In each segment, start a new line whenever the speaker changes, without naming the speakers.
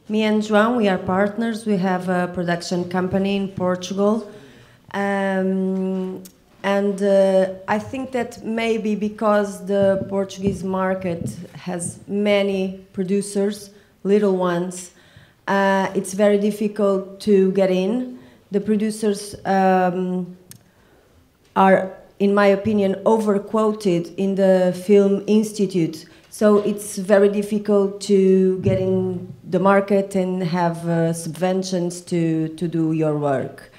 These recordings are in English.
Me and João, we are partners. We have a production company in Portugal. I think that maybe because the Portuguese market has many producers, little ones, it's very difficult to get in. The producers are, in my opinion, overquoted in the Film Institute. So it's very difficult to get in the market and have subventions to do your work.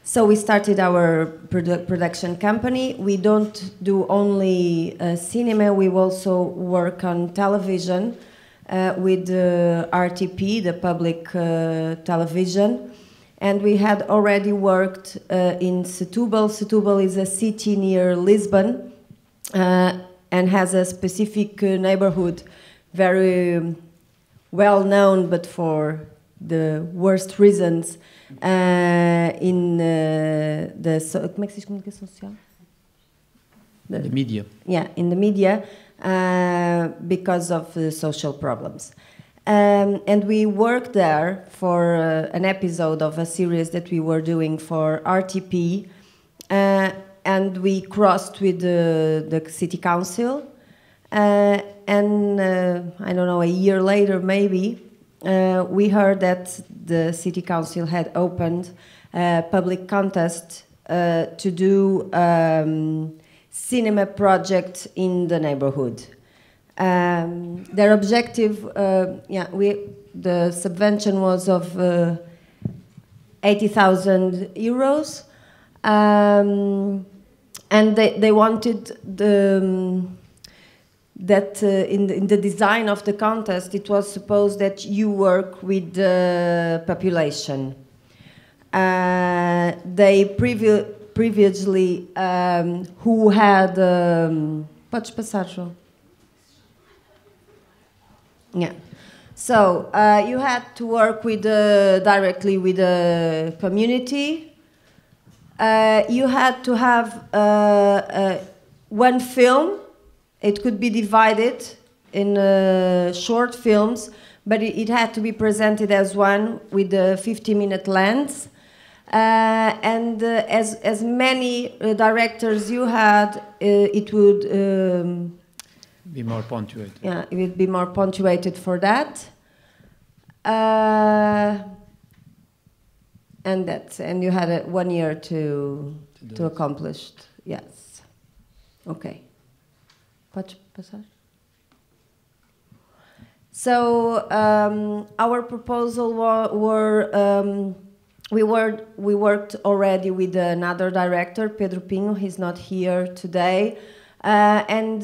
So we started our production company. We don't do only cinema, we also work on television with RTP, the public television. And we had already worked in Setubal. Setubal is a city near Lisbon and has a specific neighborhood, very well known, but for the worst reasons, in como é que se diz comunicação social?
The media.
Yeah, in the media, because of the social problems. And we worked there for an episode of a series that we were doing for RTP, and we crossed with the city council, and I don't know, a year later maybe, we heard that the city council had opened a public contest to do cinema project in the neighborhood. Their objective, the subvention was of 80,000 euros, and they wanted that in the design of the contest, it was supposed that you work with the population. They previously, who had... Podes passar, João? Yeah. So you had to work with directly with the community. You had to have one film. It could be divided in short films, but it had to be presented as one with a 50-minute length. And as many directors you had, it would
be more punctuated.
Yeah, it would be more punctuated for that. And you had 1 year to accomplish. Yes. Okay. Pode passar? So our proposal we worked already with another director, Pedro Pinho. He's not here today, and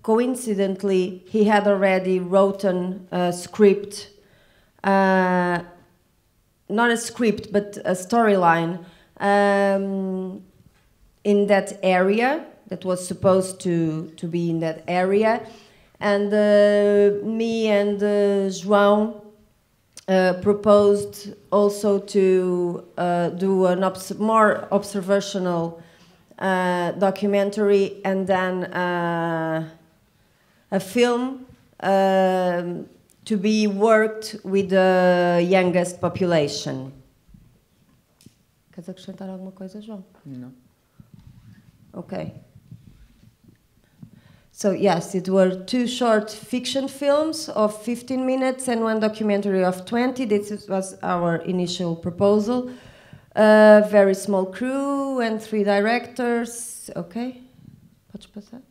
coincidentally, he had already written a script, not a script, but a storyline in that area that was supposed to be in that area. And me and João proposed also to do a more observational documentary, and then a film to be worked with the youngest population. Queres acrescentar alguma coisa, João?
No.
Okay. So yes, it were 2 short fiction films of 15 minutes and 1 documentary of 20. This was our initial proposal. Very small crew and 3 directors. Okay. Podes passar?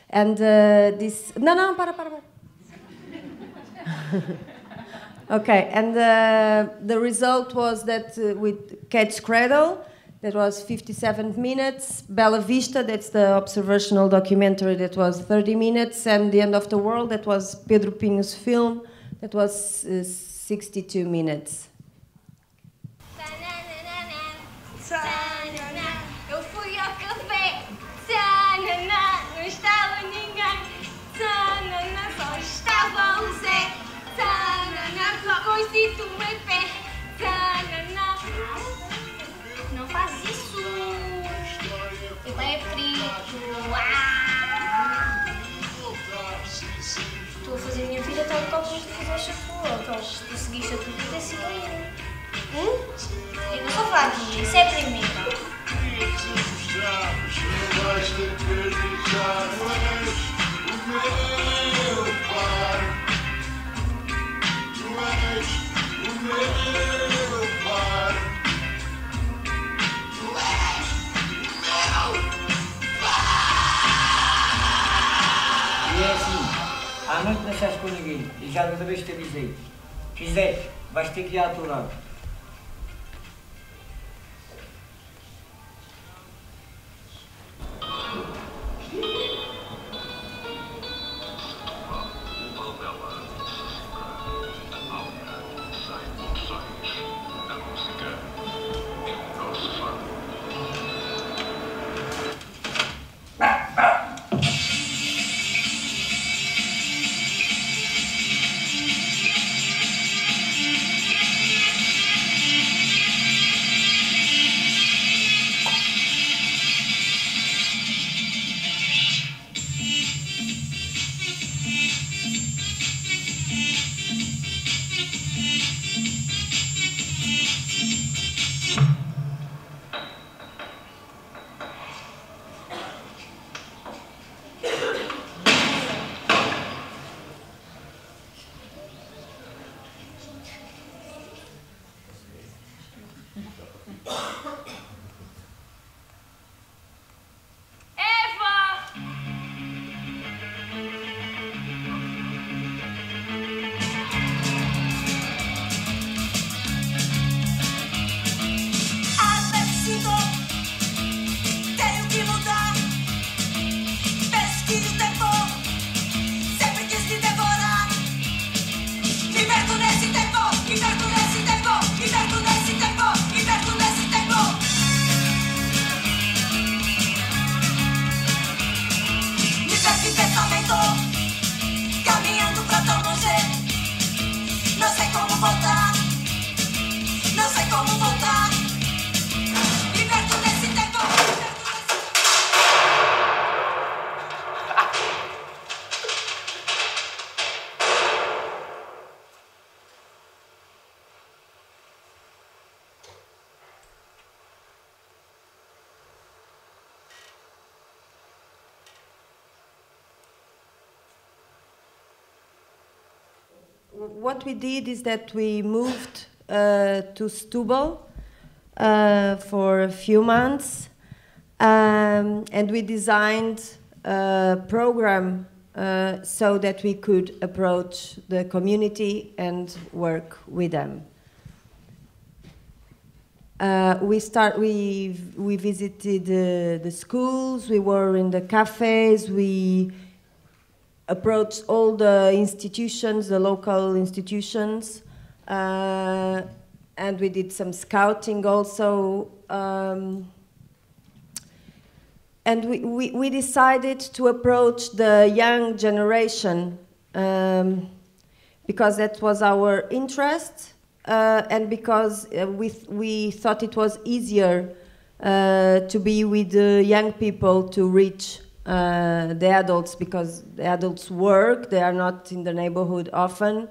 And this... No, para. Okay, and the result was that with Cat's Cradle, that was 57 minutes. Bella Vista, that's the observational documentary, that was 30 minutes. And The End of the World, that was Pedro Pinho's film, that was 62 minutes.
Eu fui ao café, não estava ninguém. Só estava o Zé. Coisito em pé. Não faz isso. Ele é frito. Estou a fazer a minha vida tal como estou a fazer o chapéu. Isso é primeiro.
E é assim, à noite não estás com ninguém, e já outra vez te avisei. Quiseres, vais ter que ir ao teu lado.
What we did is that we moved to Setubal for a few months, and we designed a program so that we could approach the community and work with them. We visited the schools, we were in the cafes, we approached all the institutions, the local institutions, and we did some scouting also. And we decided to approach the young generation because that was our interest and because we thought it was easier to be with the young people to reach the adults, because the adults work, they are not in the neighborhood often.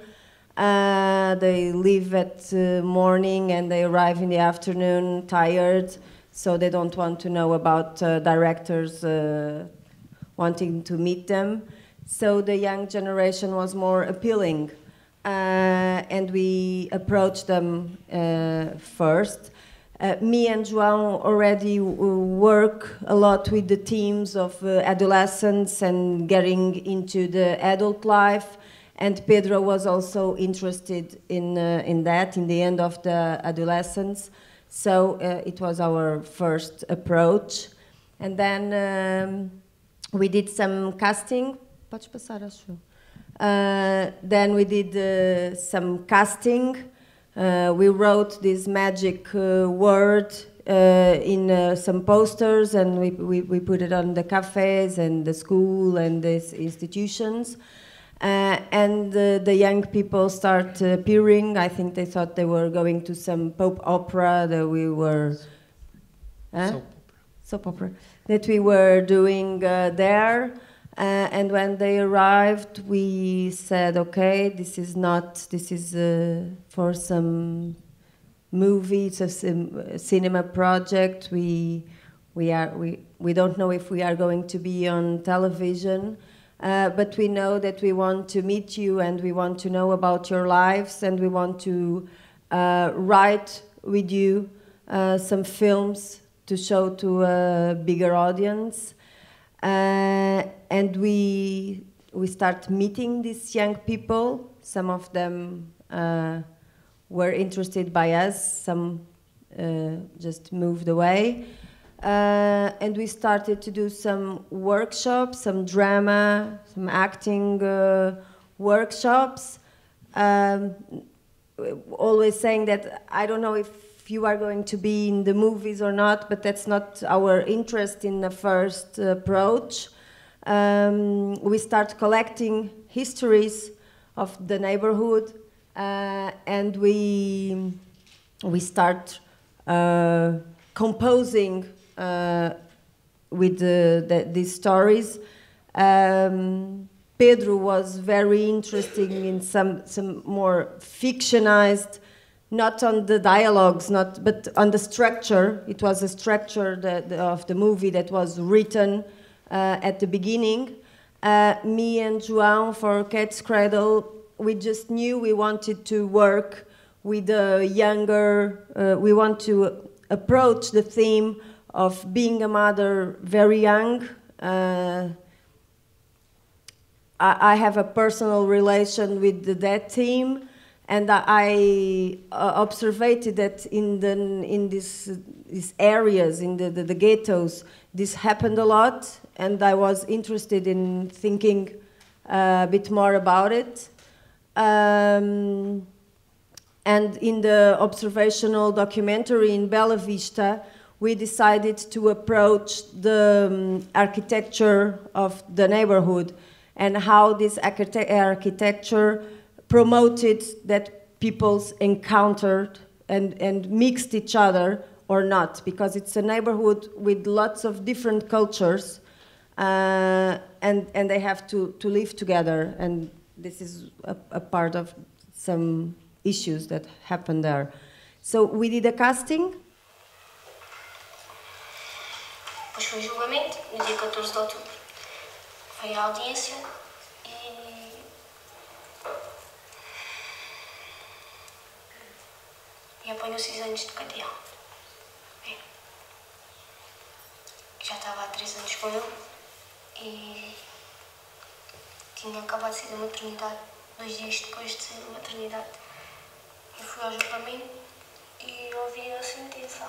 They leave at morning and they arrive in the afternoon tired, so they don't want to know about directors wanting to meet them. So the young generation was more appealing, and we approached them first. Me and João already work a lot with the teams of adolescents and getting into the adult life, and Pedro was also interested in that, in the end of the adolescence. So it was our first approach. And then we did some casting. Podes passar, acho. Then we did some casting. We wrote this magic word in some posters, and we put it on the cafes and the school and these institutions. And the young people start appearing. I think they thought they were going to some pop opera that we were... Soap opera. That we were doing there. And when they arrived, we said, okay, this is for some movie. It's a cinema project. We don't know if we are going to be on television, but we know that we want to meet you and we want to know about your lives, and we want to write with you some films to show to a bigger audience. And we start meeting these young people. Some of them were interested by us, some just moved away. And we started to do some workshops, some drama, some acting workshops. Always saying that I don't know if you are going to be in the movies or not, but that's not our interest in the first approach. We start collecting histories of the neighborhood, and we start composing with these stories. Pedro was very interested in some more fictionized, not on the dialogues, but on the structure. It was a structure of the movie that was written at the beginning. Me and João for Cat's Cradle, we just knew we wanted to work with a younger, we want to approach the theme of being a mother very young. I have a personal relation with that theme, and I observed that in these areas, in the ghettos, this happened a lot, and I was interested in thinking a bit more about it. And in the observational documentary in Bela Vista, we decided to approach the architecture of the neighborhood and how this architecture promoted that peoples encountered and mixed each other or not, because it's a neighborhood with lots of different cultures, and they have to live together, and this is a part of some issues that happen there. So we did a casting.
Depois foi o julgamento, no dia 14 de outubro. Foi a audiência e apanhou 6 anos de cadeia. Já estava há 3 anos com ele e tinha acabado de sair da maternidade, 2 dias depois de sair da maternidade. E fui ao julgamento e ouvi a sentença.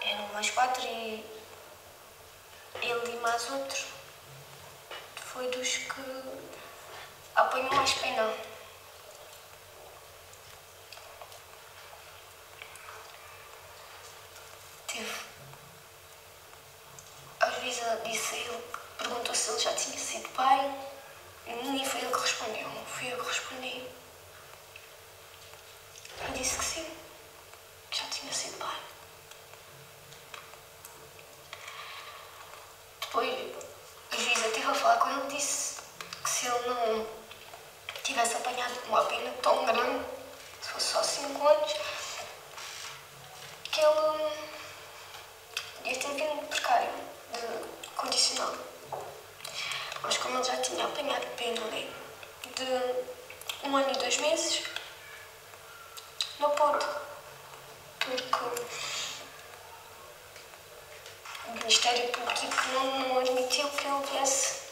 Eram mais 4 e ele e mais outro foi dos que apanhou mais pena. A juíza disse a ele, perguntou se ele já tinha sido pai, e foi ele que respondeu, fui eu que respondi. E disse que sim, que já tinha sido pai. Depois a juíza esteve a falar com ele e disse que se ele não tivesse apanhado uma pena tão grande, se fosse só 5 anos, que ele ia ter vindo de precário, de condicional. Mas como ele já tinha apanhado pena de 1 ano e 2 meses, não pôde, porque o Ministério Público não admitiu que ele viesse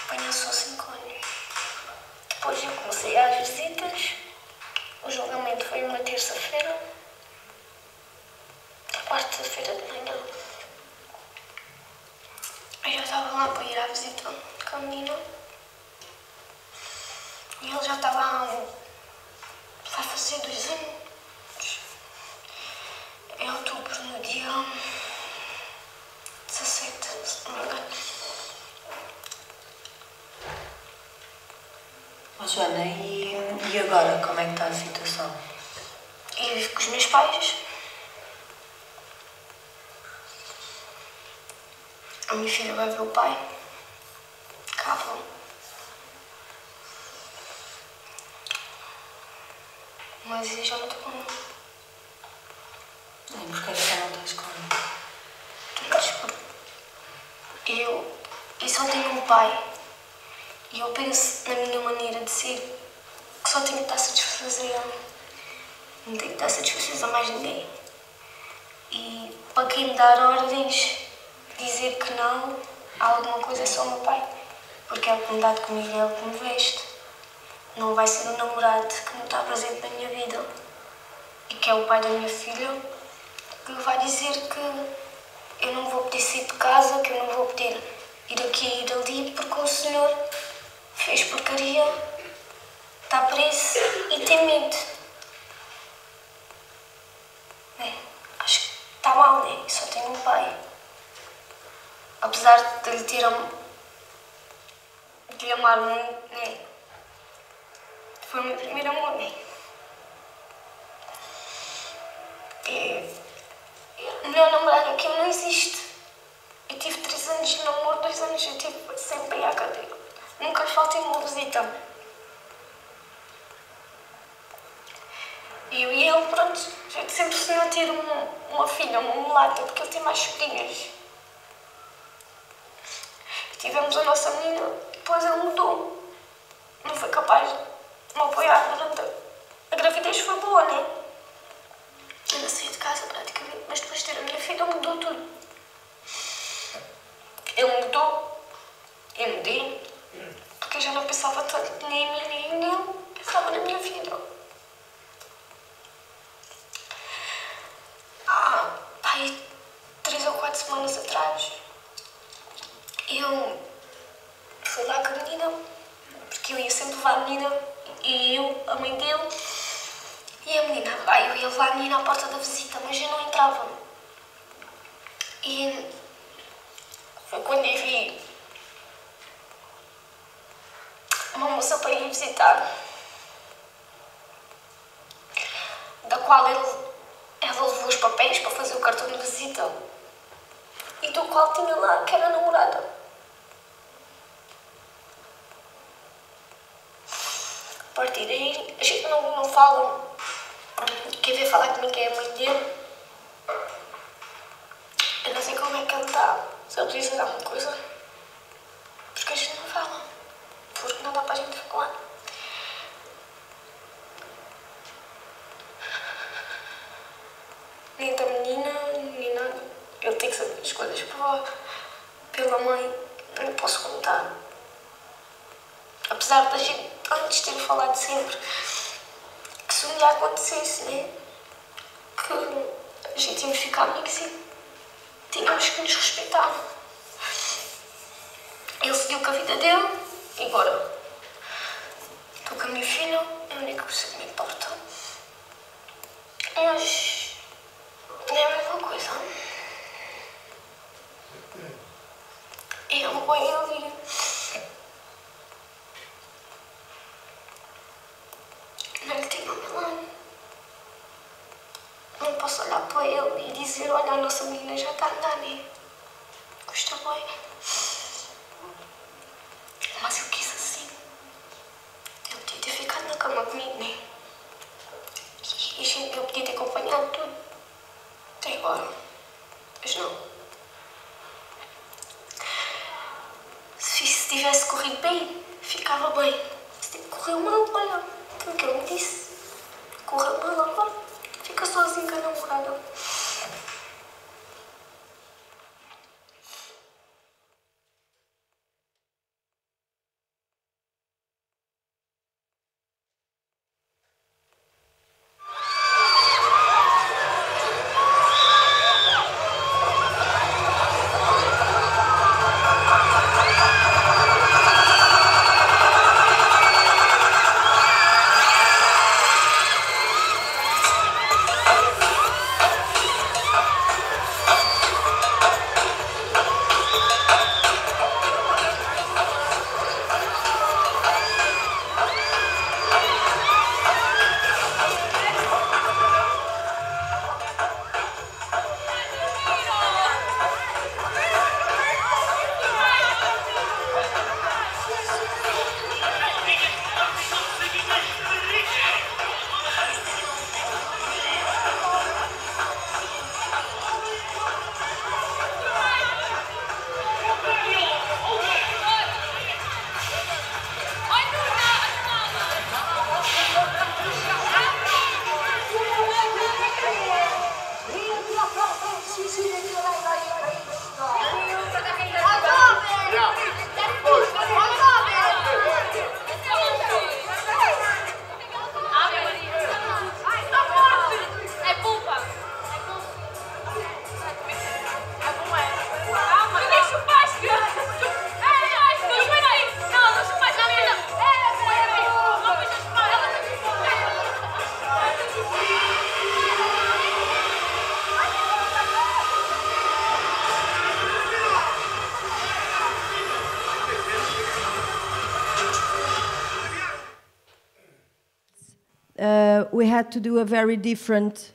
apanhar só 5 anos. Depois eu comecei às visitas, o julgamento foi uma terça-feira, quarta-feira de manhã. Eu já estava lá para ir à visita com a menina e ele já estava vai fazer 2 anos. Em outubro, no dia 17, se não me engano.
Oh, Joana, e agora, como é que está a situação?
Eu vivo com os meus pais. A minha filha vai ver o pai. Cá vão. Mas eu já não estou com ele.
E porquê que já não estás com ele?
Eu só tenho um pai. E eu penso na minha maneira de ser que só tenho que estar satisfazer ele. Não tenho que estar satisfazer a mais ninguém. E para quem me dar ordens, dizer que não há alguma coisa é só o meu pai. Porque é o que me dá de comida, é o que me veste. Não vai ser o namorado que não está presente na minha vida e que é o pai da minha filha que vai dizer que eu não vou poder sair de casa, que eu não vou poder ir aqui e ir ali porque o senhor fez porcaria, está preso e tem medo. Acho que está mal, né? Só tenho um pai. Apesar de lhe ter de lhe amar muito, né? Foi o meu primeiro amor, né? O melhor namorado aqui não existe. Eu tive 3 anos de namoro, 2 anos eu tive sempre aí à cadeia. Nunca lhe faltei uma visita. Eu e ele, pronto, a gente sempre sonhou ter uma filha, uma mulata, porque ele tem mais filhas. Tivemos a nossa menina, depois ele mudou. Não foi capaz de me apoiar durante a gravidez, foi boa, né? Eu não saí de casa praticamente, mas depois de ter a minha filha mudou tudo. Ele mudou, eu mudei, porque eu já não pensava tanto nem em mim nem nele, pensava na minha vida. Aí, 3 ou 4 semanas atrás, eu fui lá com a menina, porque eu ia sempre levar a menina, e eu, a mãe dele, e a menina. Aí eu ia levar a menina à porta da visita, mas eu não entrava. E foi quando eu vi uma moça para ir visitar, da qual ela levou os papéis para fazer o cartão de visita, e do qual tinha lá que era namorada. A partir daí, a gente não fala. Quem veio falar comigo é a mãe dele. Eu não sei como é que ele está, se ele precisa de alguma coisa. Porque a gente não fala. Porque não dá para a gente falar. Nem da menina, nem nada. Ele tem que saber as coisas pela mãe. Não lhe posso contar. Apesar da gente antes ter falado sempre que se um dia acontecesse, né? Que a gente íamos ficar amigos e tínhamos que nos respeitar. Ele seguiu com a vida dele e agora estou com a minha filha, é a única coisa que me importa. Mas não é a mesma coisa. Eu vou ele. Não lhe tenho Milano. Não posso olhar para ele e dizer, olha, a nossa menina já está a andar, né? Custa bem. Mas eu quis assim. Eu podia ter ficado na cama comigo, né? E eu podia ter acompanhado tudo. Até agora. Mas não. Se tivesse corrido bem, ficava bem. Se correu mal, olha, o que ele me disse. Correu mal agora. Fica sozinho com a namorada.
we had to do a very different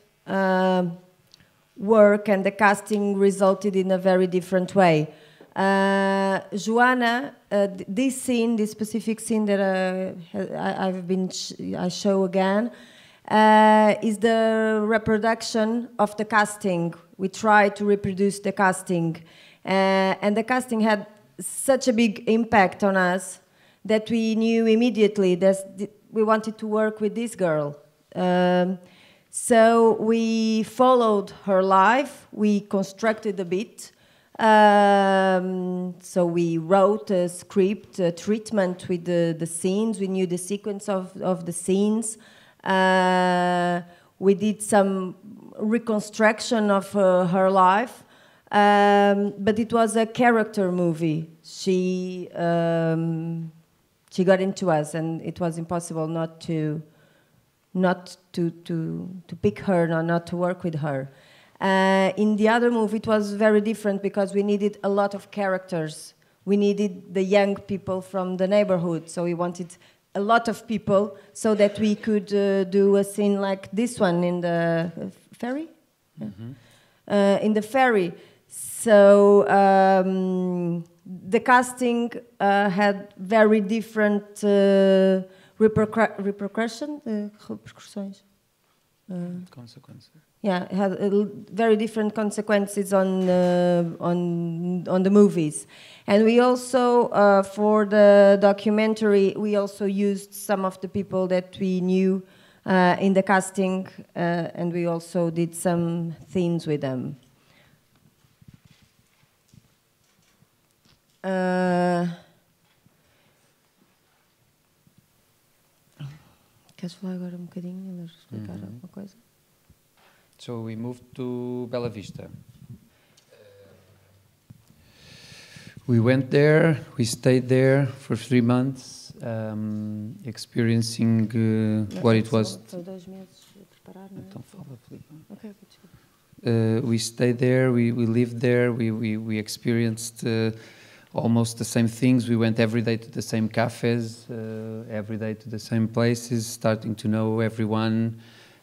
work, and the casting resulted in a very different way. Joanna, this scene, this specific scene that I show again, is the reproduction of the casting. We tried to reproduce the casting, and the casting had such a big impact on us that we knew immediately that we wanted to work with this girl. So we followed her life, we constructed a bit. So we wrote a script, a treatment with the scenes. We knew the sequence of the scenes. We did some reconstruction of her life, but it was a character movie. She got into us, and it was impossible not to pick her, not to work with her. In the other movie, it was very different because we needed a lot of characters. We needed the young people from the neighborhood, so we wanted a lot of people so that we could do a scene like this one in the ferry? Mm-hmm. In the ferry. So the casting had very different repercussions.
Consequences.
Yeah, it had very different consequences on the movies. And we also, for the documentary, we also used some of the people that we knew in the casting, and we also did some things with them. Queres falar agora bocadinho, explicar alguma coisa?
So we moved to Bela Vista. We went there, we stayed there for 3 months, experiencing what it was.
Foi 2 meses a preparar, não é?
Então fala, Filipa.
Okay, desculpa.
We stayed there, we lived there, we experienced almost the same things. We went every day to the same cafes, every day to the same places, starting to know everyone,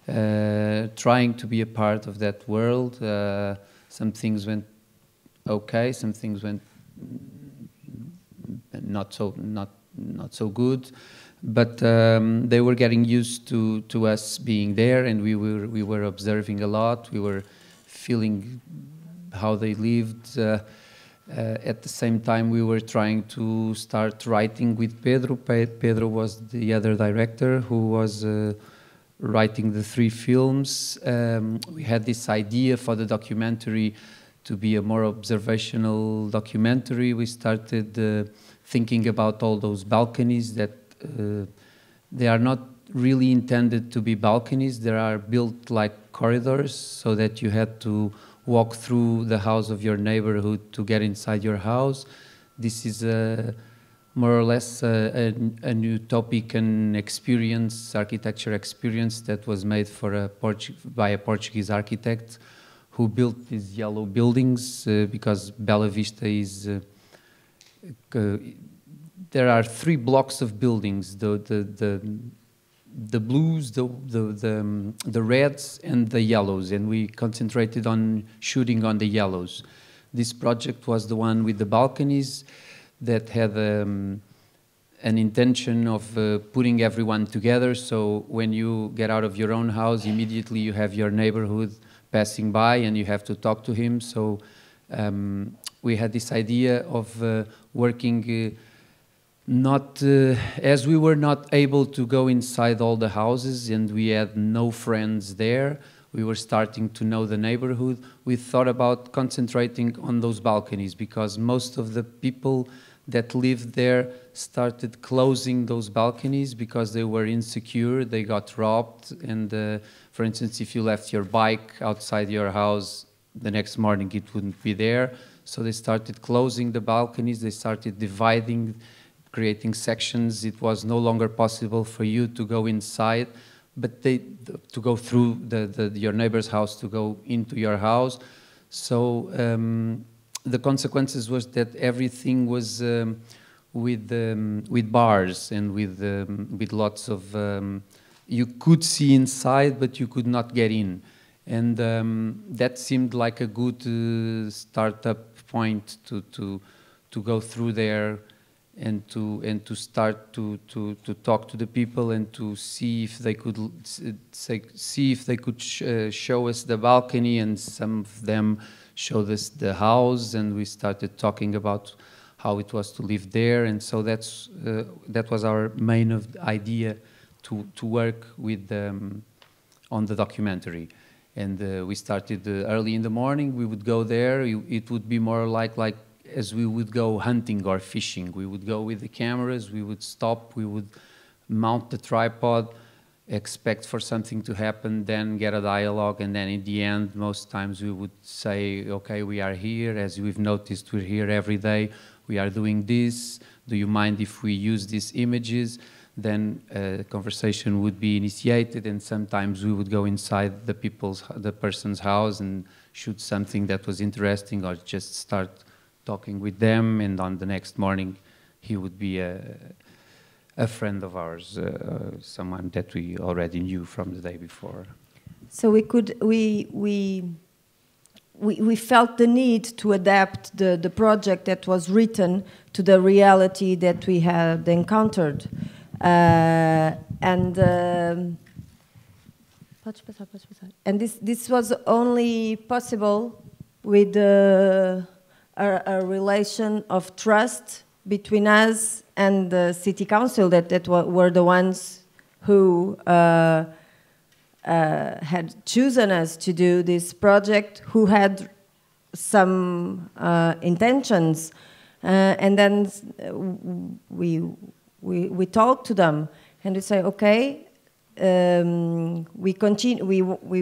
trying to be a part of that world. Some things went okay, some things went not so good, but they were getting used to us being there, and we were observing a lot. We were feeling how they lived. At the same time, we were trying to start writing with Pedro. Pedro was the other director who was writing the 3 films. We had this idea for the documentary to be a more observational documentary. We started thinking about all those balconies that they are not really intended to be balconies. They are built like corridors, so that you had to walk through the house of your neighborhood to get inside your house. This is more or less an utopian experience, architecture experience that was made for by a Portuguese architect who built these yellow buildings because Bela Vista is... there are 3 blocks of buildings, the blues, the reds, and the yellows, and we concentrated on shooting on the yellows. This project was the one with the balconies that had an intention of putting everyone together, so when you get out of your own house, immediately you have your neighborhood passing by and you have to talk to him. So we had this idea of working not as we were not able to go inside all the houses and we had no friends there, we were starting to know the neighborhood. We thought about concentrating on those balconies because most of the people that lived there started closing those balconies because they were insecure, they got robbed, and for instance, if you left your bike outside your house, the next morning it wouldn't be there. So they started closing the balconies, they started dividing, creating sections. It was no longer possible for you to go inside, but to go through your neighbor's house to go into your house. So the consequences was that everything was with bars and with lots of you could see inside, but you could not get in. And that seemed like a good startup point to go through there and to start to talk to the people and to see if they could show us the balcony, and some of them showed us the house, and we started talking about how it was to live there. And so that was our main idea to work with on the documentary. And we started early in the morning. We would go there. It would be more like as we would go hunting or fishing. We would go with the cameras. We would stop. We would mount the tripod, expect for something to happen, then get a dialogue, and then in the end, most times we would say, okay, we are here. As we've noticed, we're here every day. We are doing this. Do you mind if we use these images? Then a conversation would be initiated, and sometimes we would go inside the person's house and shoot something that was interesting, or just start talking with them. And on the next morning, he would be a friend of ours, someone that we already knew from the day before.
So we felt the need to adapt the project that was written to the reality that we had encountered. And this was only possible with a relation of trust between us and the city council that were the ones who had chosen us to do this project, who had some intentions, and then we talk to them and we say, okay, we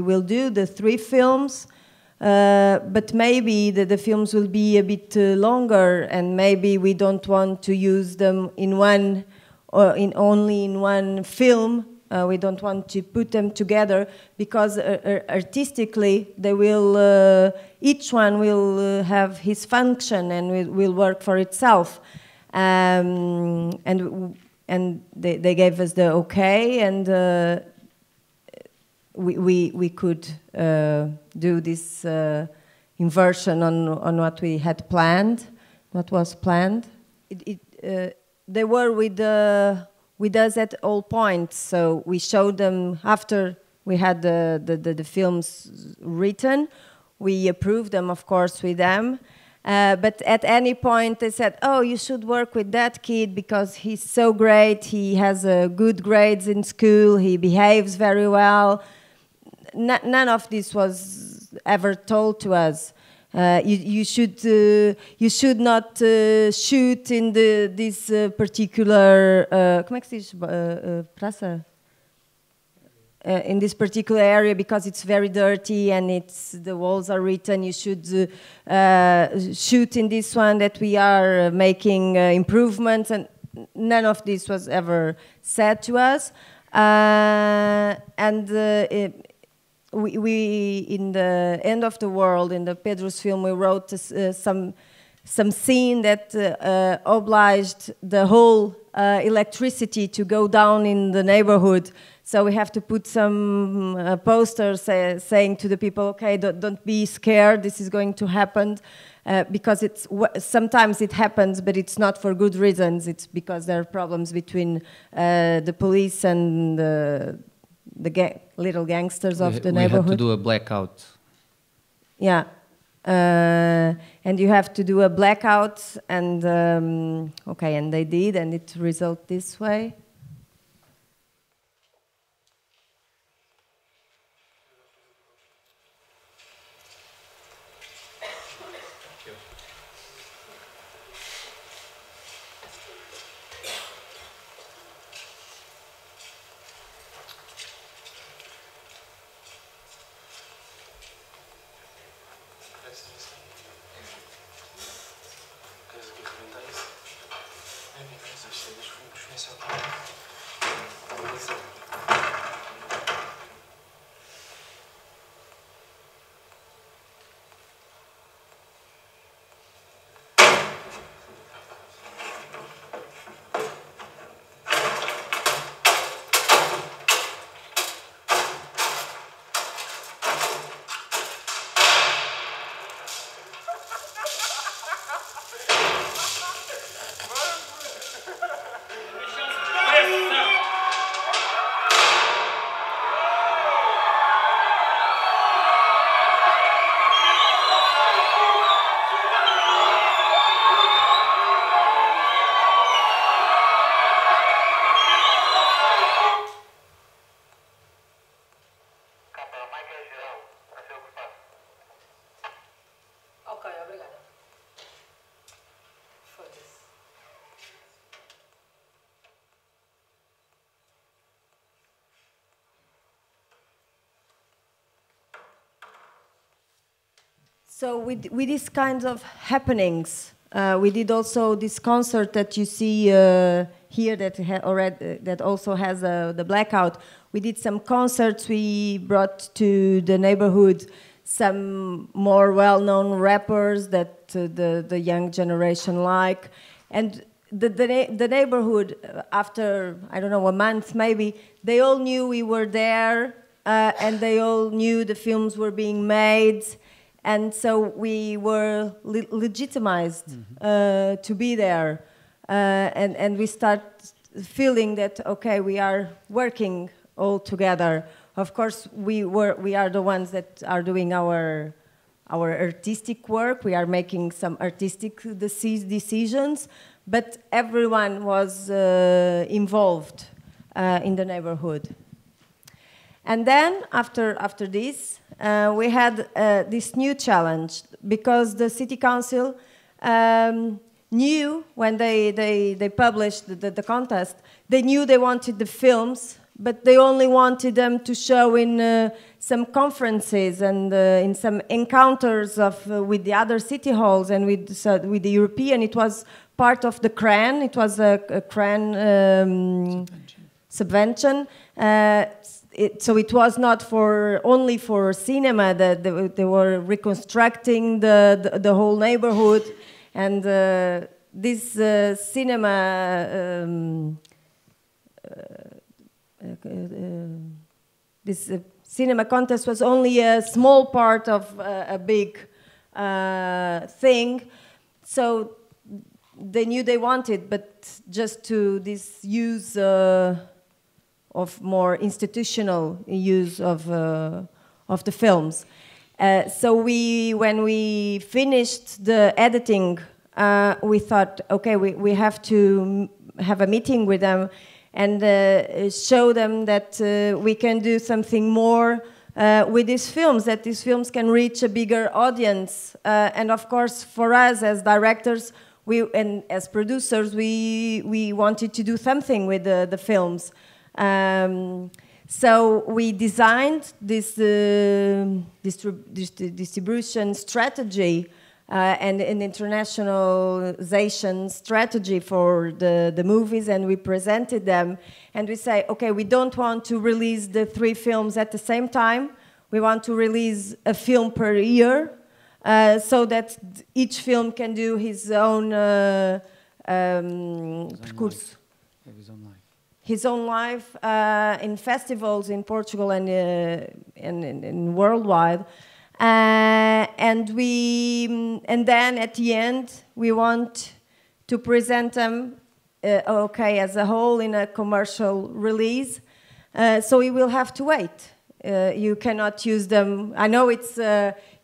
will do the 3 films, but maybe the films will be a bit longer, and maybe we don't want to use them in one or only in one film. We don't want to put them together because artistically they will, each one will have his function and will work for itself. And they gave us the okay, and we could do this inversion on what we had planned, what was planned. They were with us at all points, so we showed them after we had the films written. We approved them, of course, with them. But at any point they said, oh, you should work with that kid because he's so great, he has good grades in school, he behaves very well. None of this was ever told to us. You should not shoot in this particular como é que se diz? Praça? In this particular area because it's very dirty and the walls are written. You should shoot in this one that we are making improvements, and none of this was ever said to us. We in the End of the World, in the Pedro's film, we wrote some scene that obliged the whole electricity to go down in the neighborhood. So we have to put some posters saying to the people, okay, don't be scared, this is going to happen, because sometimes it happens, but it's not for good reasons. It's because there are problems between the police and the little gangsters of the neighborhood.
We had to do a blackout.
Yeah. And you have to do a blackout, and okay, and they did, and it resulted this way.
Deixa eu
So with these kinds of happenings, we did also this concert that you see here that also has the blackout. We did some concerts. We brought to the neighborhood some more well-known rappers that the young generation like, and the neighborhood, after I don't know, a month maybe, they all knew we were there, and they all knew the films were being made. And so we were legitimized to be there, and we start feeling that, okay, we are working all together. Of course, we are the ones that are doing our artistic work. We are making some artistic decisions, but everyone was involved in the neighborhood. And then after this, we had this new challenge, because the city council knew when they published the contest, they knew they wanted the films, but they only wanted them to show in some conferences and in some encounters with the other city halls and with the European. It was part of the CRAN. It was a CRAN subvention. So it was not only for cinema. That they were reconstructing the whole neighborhood, and this cinema cinema contest was only a small part of a big thing. So they knew they wanted, but just to this use of more institutional use of the films. So when we finished the editing, we thought, okay, we have to have a meeting with them and show them that we can do something more with these films, that these films can reach a bigger audience. And of course, for us as directors and as producers, we wanted to do something with the films. So we designed this distribution strategy and an internationalization strategy for the movies, and we presented them. And we say, okay, we don't want to release the 3 films at the same time. We want to release a film per year, so that each film can do his own percurso. His own life in festivals in Portugal and worldwide, and then at the end we want to present them, okay, as a whole in a commercial release. So we will have to wait. You cannot use them. I know it's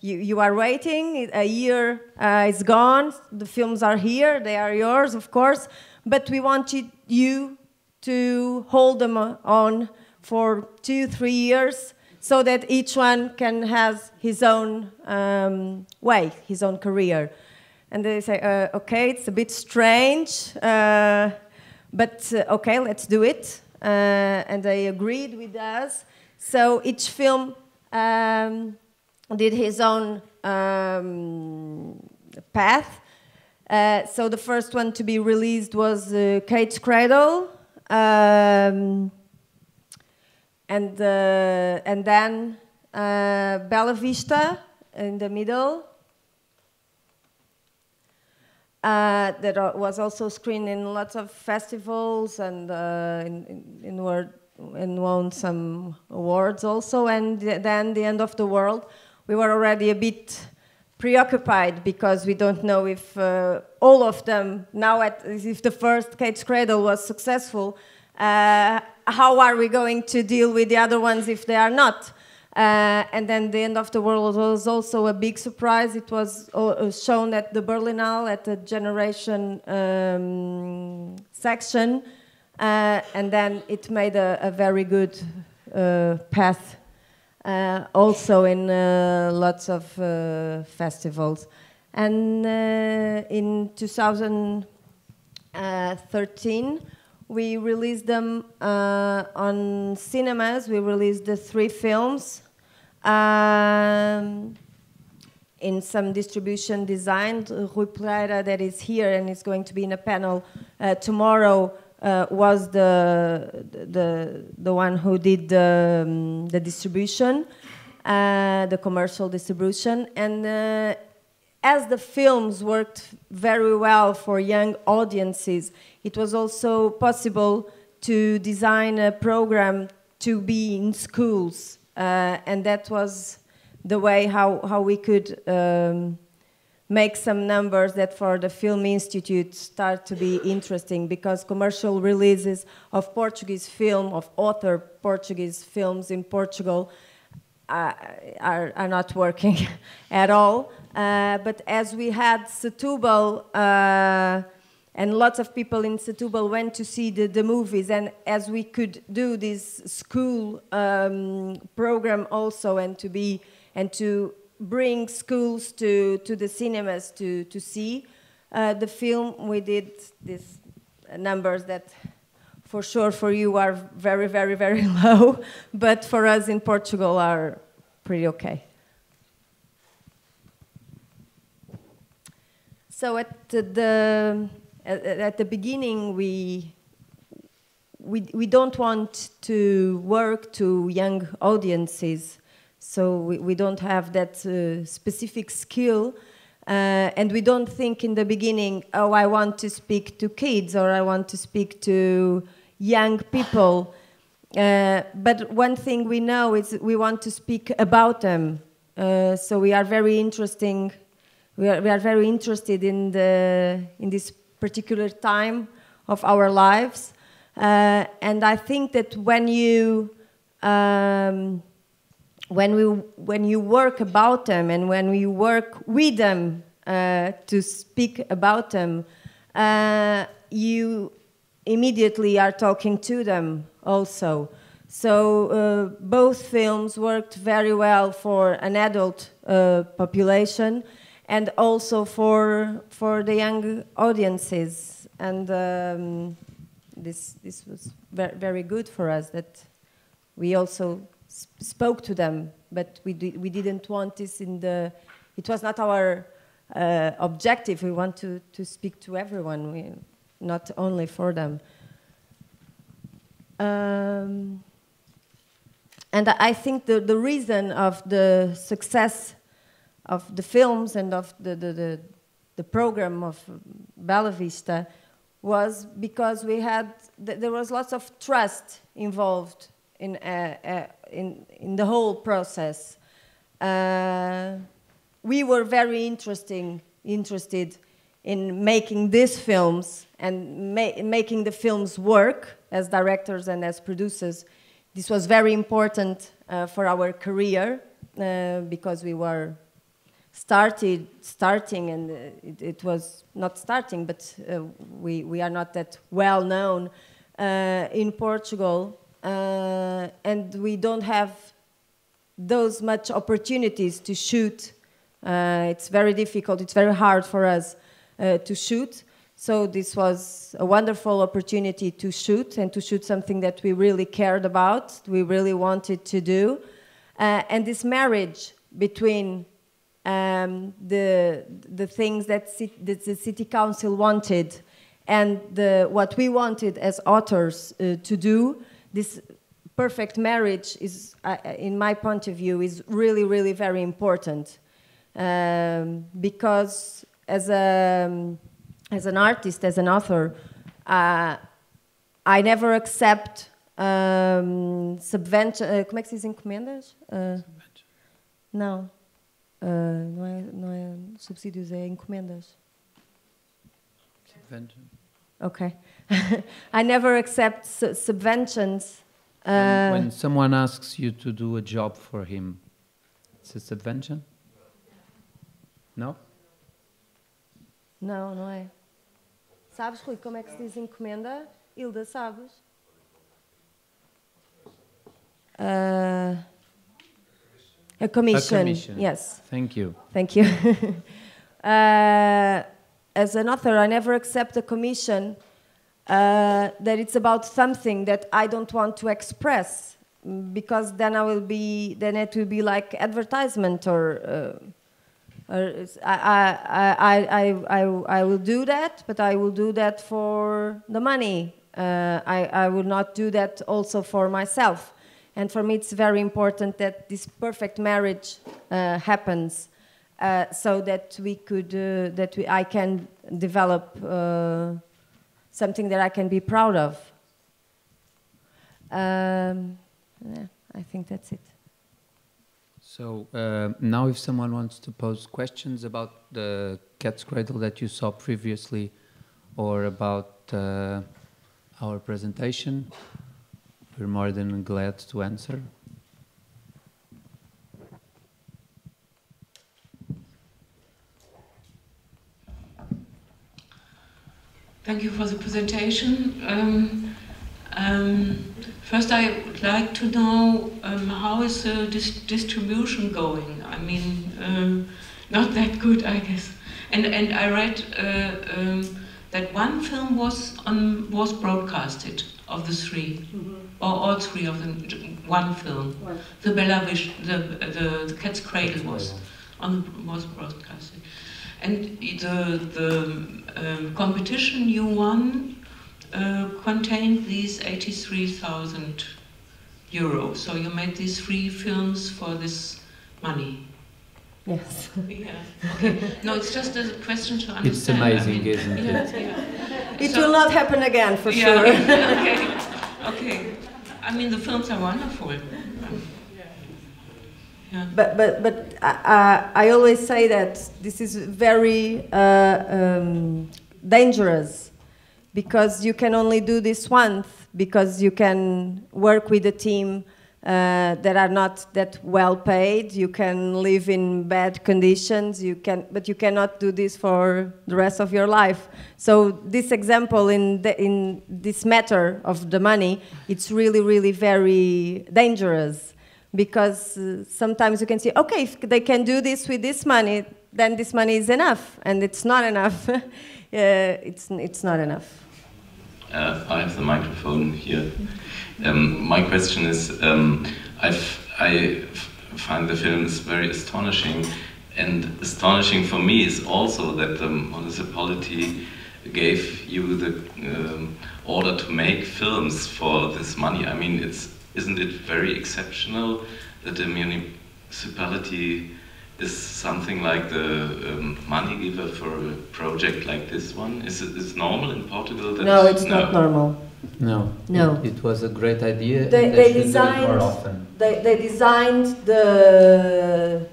you are waiting. A year is gone. The films are here. They are yours, of course. But we want you to hold them on for 2-3 years, so that each one can have his own way, his own career. And they say, okay, it's a bit strange, but okay, let's do it. And they agreed with us. So each film did his own path. So the first one to be released was Kate's Cradle. And then Bella Vista in the middle. That was also screened in lots of festivals and won some awards also. And then The End of the World. We were already a bit preoccupied because we don't know if all of them, now if the first Kate's Cradle was successful, how are we going to deal with the other ones if they are not? And then The End of the World was also a big surprise. It was shown at the Berlinale at the Generation section, and then it made a very good path also in lots of festivals. And in 2013, we released them on cinemas. We released the 3 films. in some distribution designed. Rui Pereira, that is here and is going to be in a panel tomorrow, was the one who did the distribution, the commercial distribution. And as the films worked very well for young audiences, it was also possible to design a program to be in schools. And that was the way how we could make some numbers that for the Film Institute start to be interesting, because commercial releases of Portuguese film, of author Portuguese films in Portugal are not working at all. But as we had Setubal, and lots of people in Setubal went to see the movies, and as we could do this school program also, and to bring schools to the cinemas to see the film, we did these numbers that for sure for you are very, very, very low, but for us in Portugal are pretty okay. So at the beginning, we don't want to work to young audiences, so we don't have that specific skill, and we don't think in the beginning, oh, I want to speak to kids or I want to speak to young people. But one thing we know is we want to speak about them. So we are very interesting. We are very interested in this particular time of our lives, and I think that when you work about them and when we work with them to speak about them, you immediately are talking to them also. So both films worked very well for an adult population, and also for the young audiences, and this was very good for us, that we also spoke to them, but we didn't want this in the. It was not our objective. We want to speak to everyone, not only for them. And I think the reason of the success of the films and of the program of Bela Vista was because there was lots of trust involved in the whole process. We were very interested in making these films and making the films work as directors and as producers. This was very important for our career because we were starting, and it was not starting, but we are not that well known in Portugal, and we don't have those much opportunities to shoot. It's very difficult, it's very hard for us to shoot. So this was a wonderful opportunity to shoot, and to shoot something that we really cared about, we really wanted to do. And this marriage between the things that the city council wanted and what we wanted as authors to do, this perfect marriage is, in my point of view, is really, really very important. Because as an artist, as an author, I never accept subvention. Como é que se diz encomendas? Não. Não é subsídios, é encomendas.
Subvention.
Okay. I never accept subventions.
When someone asks you to do a job for him, it's a subvention? No?
Não, não é. Sabes, Rui, como é que se diz encomenda? Hilda, sabes? A commission.
A commission.
Yes.
Thank you.
Thank you. As an author, I never accept a commission that it's about something that I don't want to express, because then it will be like advertisement, or I will do that, but I will do that for the money. I will not do that also for myself. And for me, it's very important that this perfect marriage happens, so that we could, I can develop something that I can be proud of. Yeah, I think that's it.
So now if someone wants to pose questions about the cat's cradle that you saw previously, or about our presentation, we're more than glad to answer.
Thank you for the presentation. First, I would like to know how is the distribution going? I mean, not that good, I guess. And I read that one film was broadcasted of the three, or all three of them. One film, the Bella Wish, the Cat's Cradle was broadcasted, and the competition you won contained these 83,000 euros. So you made these 3 films for this money.
Yes.
Yeah. Okay. No, it's just a question to understand.
It's amazing, isn't it?
Yeah.
It will not happen again, for sure.
Okay. Okay. I mean, the films are wonderful. Yeah.
But I always say that this is very dangerous, because you can only do this once, because you can work with a team that are not that well paid. You can live in bad conditions. But you cannot do this for the rest of your life. So this example in this matter of the money, it's really, really very dangerous, because sometimes you can say, okay, if they can do this with this money, then this money is enough, and it's not enough. It's not enough.
I have the microphone here. My question is, I find the film is very astonishing, and astonishing for me is also that the municipality gave you the order to make films for this money. I mean, isn't it very exceptional that the municipality is something like the money giver for a project like this one? Is it normal in Portugal?
No, it's not normal.
No.
No.
It was a great idea.
They
should
designed
do it more often.
They designed the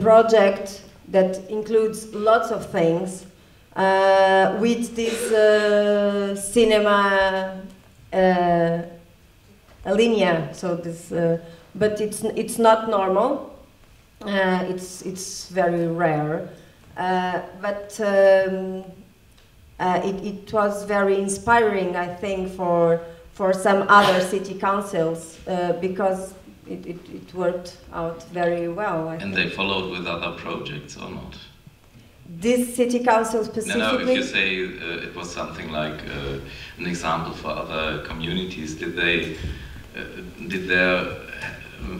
project that includes lots of things with this cinema linea. So this, but it's not normal. It's very rare, but it was very inspiring, I think, for some other city councils, because it worked out very well. I think.
They followed with other projects or not?
This city council specifically?
No, if you say it was something like an example for other communities, did they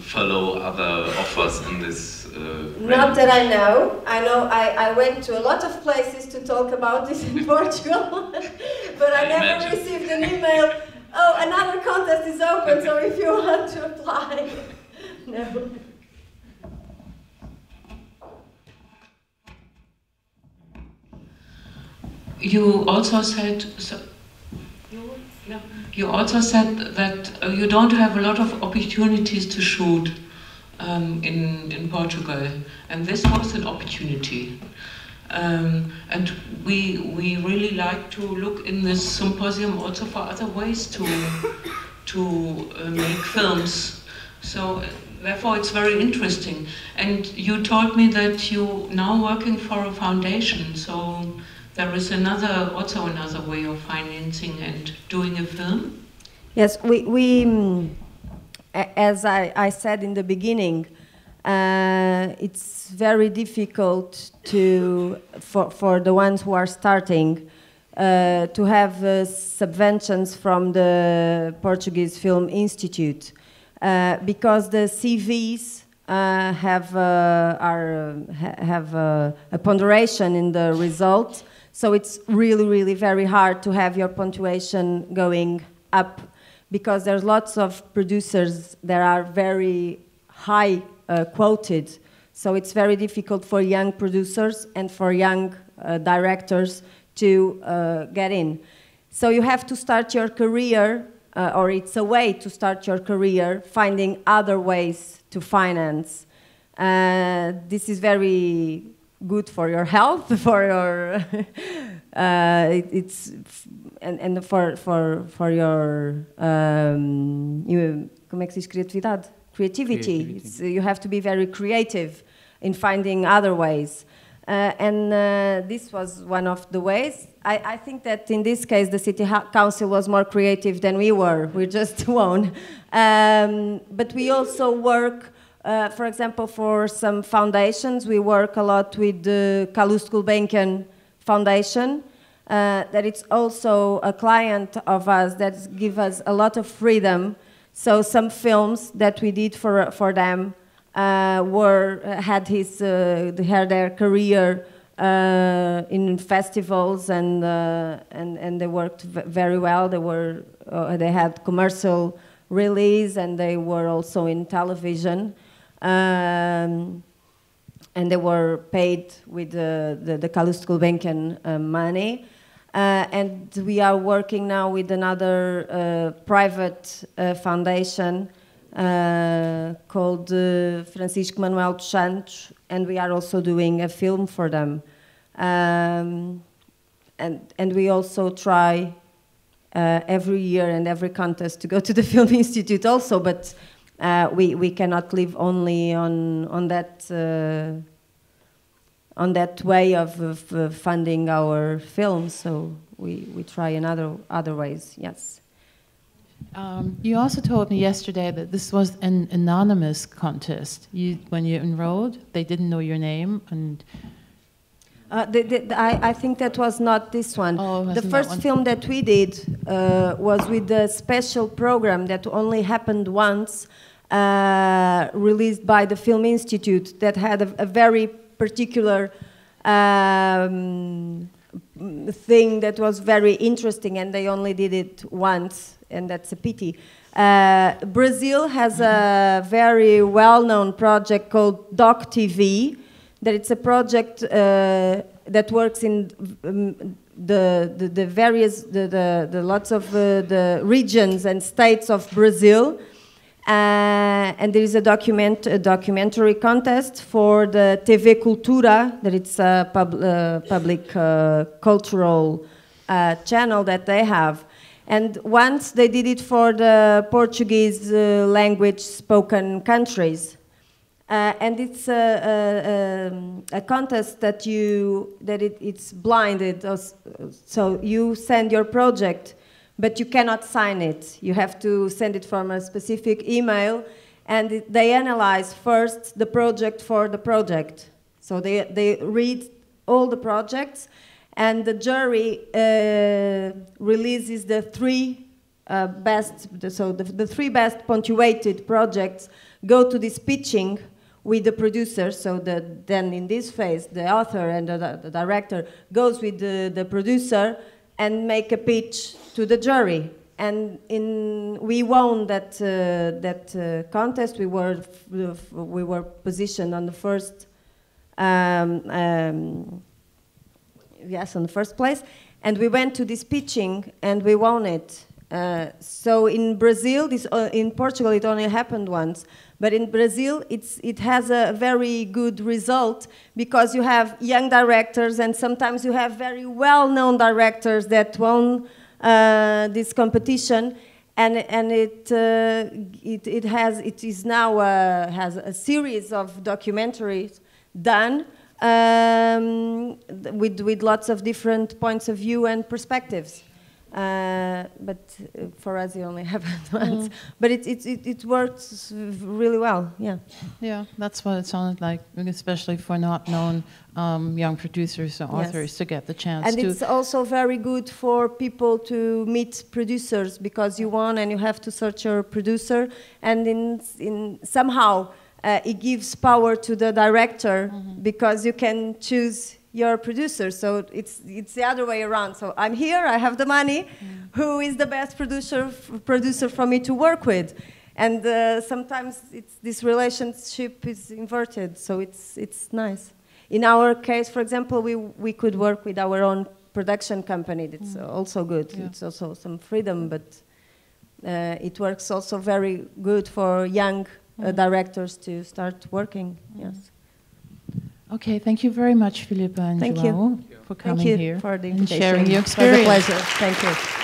follow other offers in this
Not that I know. I went to a lot of places to talk about this in Portugal, but I never received an email, oh, another contest is open, so if you want to apply. No.
You also said that you don't have a lot of opportunities to shoot in Portugal, and this was an opportunity. And we really like to look in this symposium also for other ways to make films. So therefore it's very interesting. And you told me that you now working for a foundation, so there is also another way of financing and doing a film?
Yes, we as I said in the beginning, it's very difficult for the ones who are starting to have subventions from the Portuguese Film Institute, because the CVs have a ponderation in the result. So it's really, really very hard to have your punctuation going up, because there's lots of producers that are very high quoted. So it's very difficult for young producers and for young directors to get in. So you have to start your career, or it's a way to start your career, finding other ways to finance. This is very good for your health, for your and for your como é que se diz criatividade? Creativity. You have to be very creative in finding other ways. This was one of the ways. I think that in this case the City Council was more creative than we were. We just won. But we also work, for example, for some foundations. We work a lot with the Calouste Gulbenkian Foundation. That it's also a client of us that gives us a lot of freedom. So some films that we did for them had their career in festivals, and they worked very well. They had commercial release, and they were also in television, and they were paid with the Calouste Gulbenkian money. And we are working now with another private foundation called Francisco Manuel dos Santos, and we are also doing a film for them. And we also try every year and every contest to go to the Film Institute also, but we cannot live only on that way of funding our films, so we try in other ways, yes.
You also told me yesterday that this was an anonymous contest. When you enrolled, they didn't know your name, and
I think that was not this one.
Oh,
the first film that we did was with a special program that only happened once, released by the Film Institute, that had a very particular thing that was very interesting, and they only did it once, and that's a pity. Brazil has a very well-known project called Doc TV, that it's a project that works in the lots of the regions and states of Brazil. And there is a documentary contest for the TV Cultura, that it's a public cultural channel that they have. And once they did it for the Portuguese language spoken countries. And it's a contest that it's blinded. So you send your project, but you cannot sign it. You have to send it from a specific email, and they analyze first the project for the project. So they read all the projects, and the jury releases the three best. So the three best punctuated projects go to this pitching with the producer. So then in this phase, the author and the director goes with the producer and make a pitch to the jury. And we won that contest. We were positioned on the first, yes, on the first place. And we went to this pitching and we won it. So in Brazil, in Portugal, it only happened once. But in Brazil, it has a very good result, because you have young directors, and sometimes you have very well-known directors that won this competition, and it is now has a series of documentaries done with lots of different points of view and perspectives. But for us, it only happened once. But it works really well, yeah.
Yeah, that's what it sounded like, especially for not known young producers or authors, yes, to get the chance
and it's also very good for people to meet producers, because you won and you have to search your producer, and in somehow it gives power to the director because you can choose your producer. So it's the other way around. So I'm here, I have the money. Who is the best producer for me to work with? And sometimes this relationship is inverted, so it's nice. In our case, for example, we could work with our own production company. That's also good. Yeah. It's also some freedom, but it works also very good for young directors to start working. Yes.
Okay, thank you very much, Filipa and João, for coming here
for the
and
invitation.
sharing your experience.
It was a pleasure. Thank you.